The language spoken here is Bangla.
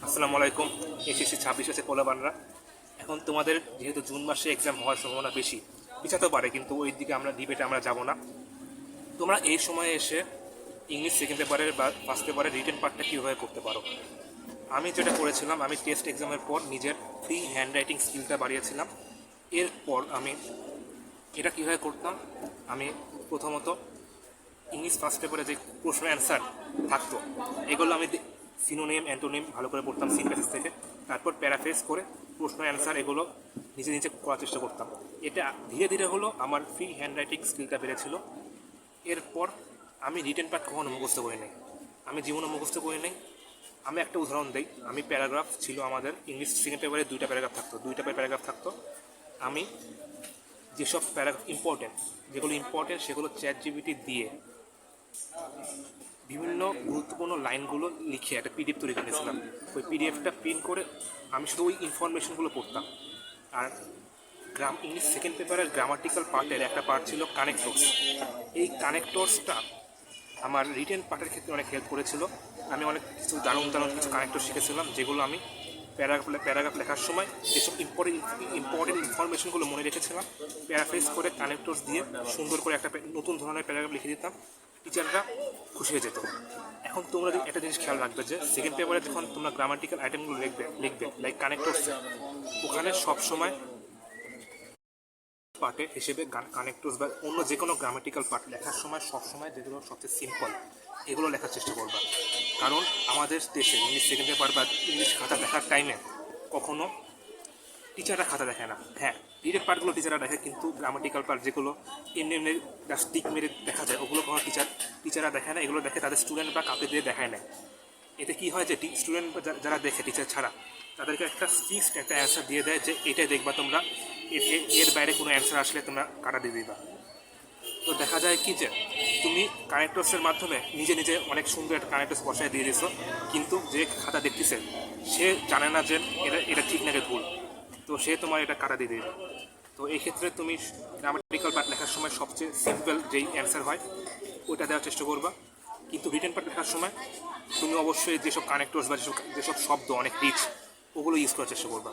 আসসালামু আলাইকুম। এসএসসি 26 আছে পোলাবানরা। এখন তোমাদের যেহেতু জুন মাসে এক্সাম হওয়ার সম্ভাবনা বেশি, পিছাতেও পারে, কিন্তু ওই দিকে আমরা ডিবেটে আমরা যাব না। তোমরা এই সময়ে এসে ইংলিশ সেকেন্ড পেপারের বা ফার্স্ট পেপারের রিটেন পার্টটা কীভাবে করতে পারো। আমি যেটা করেছিলাম, আমি টেস্ট এক্সামের পর নিজের ফ্রি হ্যান্ড রাইটিং স্কিলটা বাড়িয়েছিলাম। এরপর আমি এটা কীভাবে করতাম, আমি প্রথমত ইংলিশ ফার্স্ট পেপারে যে প্রশ্ন অ্যান্সার থাকতো এগুলো আমি সিনোনিম অ্যান্টোনিম ভালো করে পড়তাম সিন প্যাসেজ থেকে। তারপর প্যারাফ্রেজ করে প্রশ্ন অ্যান্সার এগুলো নিজে নিজে করার চেষ্টা করতাম। এটা ধীরে ধীরে হলো আমার ফ্রি হ্যান্ড রাইটিং স্কিলটা বেড়েছিল। এরপর আমি রিটেন পার্ট কখনো মুখস্থ করি নাই, আমি জীবনে মুখস্থ করি নাই। আমি একটা উদাহরণ দিই, আমি প্যারাগ্রাফ ছিল আমাদের ইংলিশ সেকেন্ড পেপারে দুইটা প্যারাগ্রাফ থাকতো। আমি যেসব প্যারাগ্রাফ ইম্পর্টেন্ট, যেগুলো ইম্পর্টেন্ট সেগুলো চ্যাটজিপিটি দিয়ে বিভিন্ন গুরুত্বপূর্ণ লাইনগুলো লিখে একটা পিডিএফ তৈরি করেছিলাম। ওই পিডিএফটা প্রিন্ট করে আমি শুধু ওই ইনফরমেশনগুলো পড়তাম। আর ইংলিশ সেকেন্ড পেপারের গ্রামাটিক্যাল পার্টের একটা পার্ট ছিল কানেক্টরস। এই কানেক্টরসটা আমার রিটেন পার্টের ক্ষেত্রে অনেক হেল্প করেছিল। আমি অনেক কিছু দারুণ কিছু কানেক্টর শিখেছিলাম, যেগুলো আমি প্যারাগ্রাফ লেখার সময় যেসব ইম্পর্টেন্ট ইনফরমেশনগুলো মনে রেখেছিলাম, প্যারাফ্রেজ করে কানেক্টরস দিয়ে সুন্দর করে একটা নতুন ধরনের প্যারাগ্রাফ লিখে দিতাম। টিচাররা খুশি হয়ে যেত। এখন তোমরা একটা জিনিস খেয়াল রাখবে যে সেকেন্ড পেপারে যখন তোমরা গ্রামাটিক্যাল আইটেমগুলো লিখবে লাইক কানেক্টরস, ওখানে সবসময় পার্টে হিসেবে কানেক্টরস বা অন্য যে কোনো গ্রামাটিক্যাল পার্ট লেখার সময় সবসময় যেগুলো সবচেয়ে সিম্পল এগুলো লেখার চেষ্টা করবা। কারণ আমাদের দেশে ইংলিশ সেকেন্ড পেপার বা ইংলিশ খাতা দেখার টাইমে কখনো টিচাররা খাতা দেখে না। হ্যাঁ, রিটেন পার্টগুলো টিচাররা দেখে, কিন্তু গ্রামাটিক্যাল পার্ট যেগুলো এমনি স্টিক মেরে দেখা যায় ওগুলো কোনো টিচাররা দেখে না। এগুলো দেখে তাদের স্টুডেন্ট বা কাপে দিয়ে দেখায় না। এতে কী হয় যে স্টুডেন্ট যারা দেখে টিচার ছাড়া, তাদেরকে একটা ফিক্সড একটা অ্যান্সার দিয়ে দেয় যে এটাই দেখবা তোমরা, এর বাইরে কোনো অ্যান্সার আসলে তোমরা কাটা দিয়ে দিবা। তো দেখা যায় কি যে তুমি কানেক্টরসের মাধ্যমে নিজে নিজে অনেক সুন্দর একটা কানেক্টরস বসায় দিয়ে দিছো, কিন্তু যে খাতা দেখতেছে সে জানে না যে এটা ঠিক নাকি ভুল, তো সে তোমার এটা কাটা দিয়ে দেবে। তো এই ক্ষেত্রে তুমি গ্রামাটিক্যাল পার্ট লেখার সময় সবচেয়ে সিম্পল যেই অ্যান্সার হয় ওইটা দেওয়ার চেষ্টা করবা। কিন্তু রিটেন পার্ট লেখার সময় তুমি অবশ্যই যেসব কানেক্টরস বা যেসব শব্দ অনেক রিচ ওগুলো ইউজ করার চেষ্টা করবা।